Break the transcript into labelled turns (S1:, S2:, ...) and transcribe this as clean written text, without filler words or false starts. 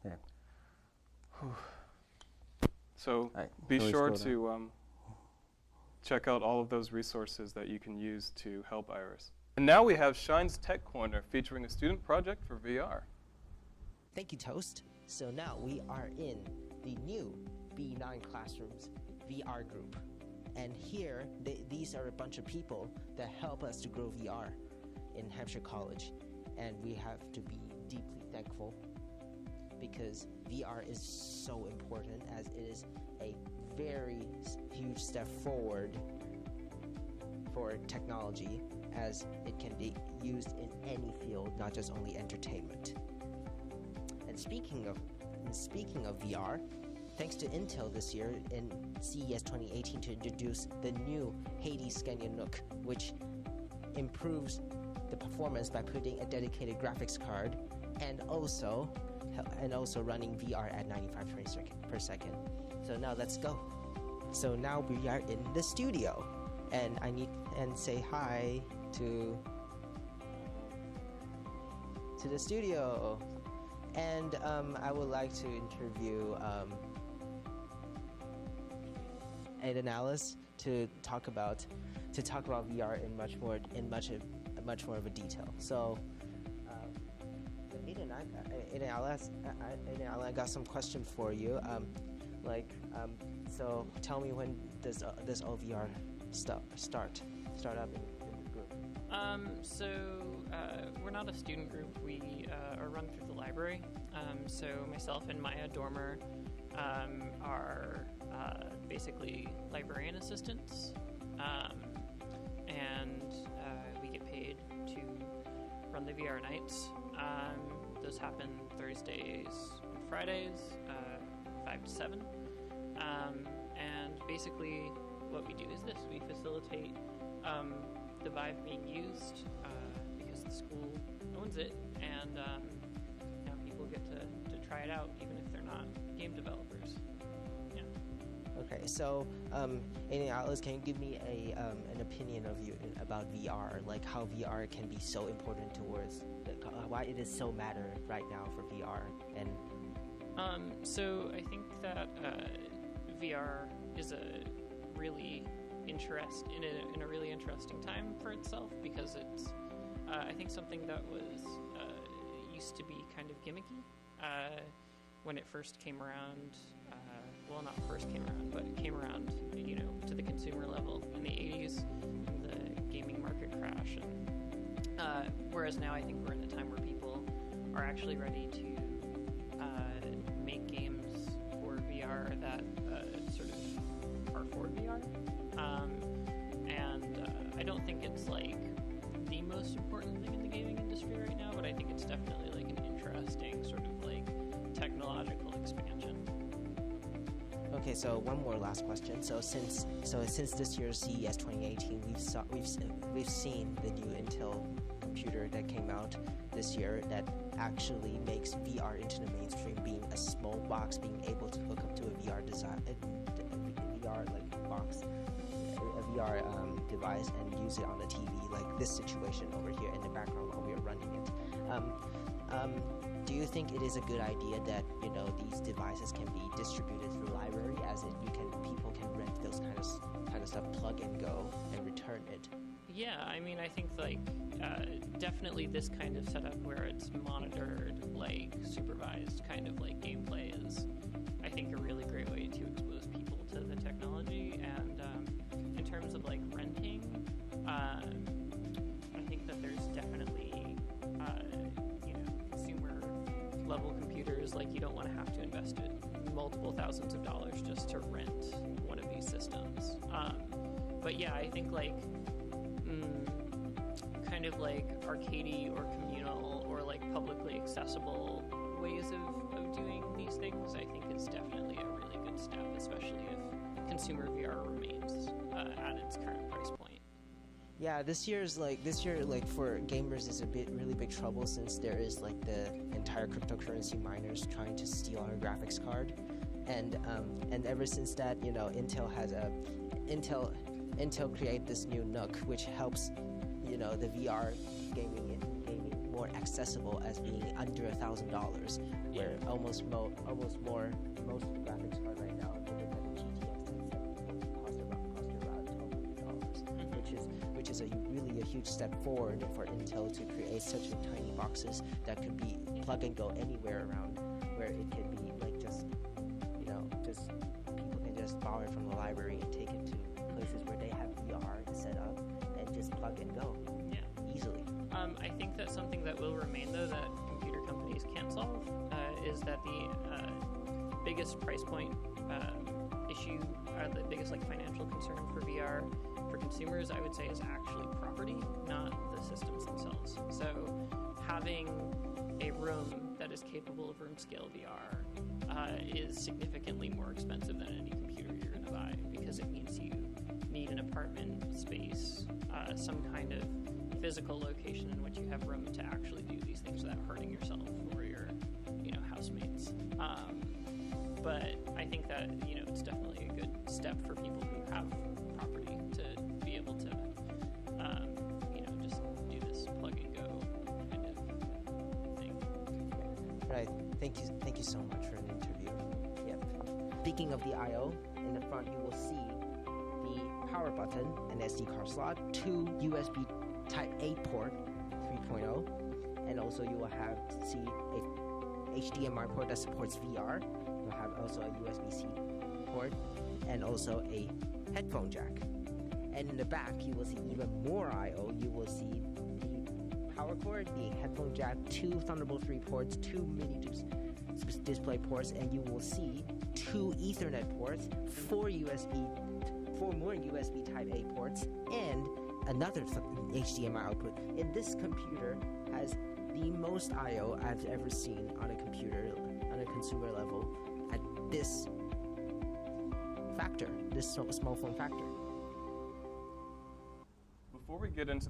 S1: Yeah.
S2: So
S1: Right.
S2: be
S1: So we
S2: sure
S1: scroll down.
S2: to check out all of those resources that you can use to help Iris. And now we have Shine's Tech Corner featuring a student project for VR.
S3: Thank you, Toast. So now we are in the new B9 Classrooms VR group. And here, these are a bunch of people that help us to grow VR in Hampshire College. And we have to be deeply thankful because VR is so important, as it is a very huge step forward for technology, as it can be used in any field, not just only entertainment. And speaking of VR, thanks to Intel this year in CES 2018 to introduce the new Hades Scania Nook, which improves the performance by putting a dedicated graphics card and also running VR at 95 frames per second. So now let's go. So now we are in the studio, and I need and say hi to the studio. And I would like to interview Aidan Alice to talk about VR in much more of a detail. So, Aidan, I got some questions for you. So tell me, when does this OVR start up in the group?
S4: We're not a student group. We are run through the library. So myself and Maya Dormer are basically librarian assistants, and we get paid to run the VR nights. Those happen Thursdays and Fridays, 5 to 7. And basically what we do is this: we facilitate the Vive being used because the school owns it, and now people get to try it out even if they're not game developers. Yeah.
S3: Okay, so Aidan Alice, can you give me an opinion of you about VR, like how VR can be so important towards why it is so matter right now for VR? And
S4: so I think that VR is a really in a really interesting time for itself, because it's I think something that was used to be kind of gimmicky when it first came around. Well, not first came around, but it came around, to the consumer level in the 80s, the gaming market crash, and whereas now I think we're in the time where people are actually ready to make games for VR that sort of are for VR. And I don't think it's like the most important thing in the gaming industry right now, but I think it's definitely like an interesting sort of like technological expansion.
S3: okay, so one more last question. So since this year's CES 2018, we've seen the new Intel computer that came out this year that actually makes VR into the mainstream, being a small box, being able to hook up to a VR device and use it on the TV, like this situation over here in the background while we are running it. Do you think it is a good idea that these devices can be distributed through the library, as people can rent those kind of stuff, plug and go, and return it?
S4: Yeah, I mean, I think definitely this kind of setup where it's monitored, like supervised kind of like gameplay is, I think, a really great way to expose people to the technology. And in terms of like renting, I think that there's definitely consumer level computers, like you don't want to have to invest multiple thousands of dollars just to rent one of these systems. But yeah, I think like kind of like arcadey or communal or like publicly accessible ways of doing these things, I think is definitely a really good step, especially if consumer VR remains at its current price point.
S3: Yeah, this year for gamers is really big trouble, since there is like the entire cryptocurrency miners trying to steal our graphics card, and ever since that, Intel create this new Nook, which helps the VR gaming more accessible as being under $1,000, where most graphics cards right now, if you look at the GTX 1070, cost around $1,200, which is really a huge step forward for Intel to create such a tiny boxes that could be plug and go anywhere around, where it could be like just people can just borrow it from the library and take it to places where they have VR set up and just plug and go easily.
S4: I think that something that will remain, though, that computer companies can't solve is that the biggest price point issue, the biggest financial concern for VR for consumers, I would say, is actually property, not the systems themselves. So having a room that is capable of room scale VR is significantly more expensive than any computer you're going to buy, because it means you need an apartment space, some kind of physical location in which you have room to actually do these things without hurting yourself or your housemates. But I think that it's definitely a good step for people who have property to be able to just do this plug and go kind of thing.
S3: Right. Thank you so much for the interview. Yep. Speaking of the I/O, in the front you will see the power button, an SD card slot, 2 USB Type A port 3.0, and also you will see a HDMI port that supports VR. You'll have also a USB-C port and also a headphone jack. And in the back, you will see even more I/O. You will see the power cord, the headphone jack, 2 Thunderbolt 3 ports, 2 mini display ports, and you will see 2 Ethernet ports, 4 more USB Type A ports, and another HDMI output. And this computer has the most I/O I've ever seen on a computer, on a consumer level, at this factor, this small form factor.
S2: Before we get into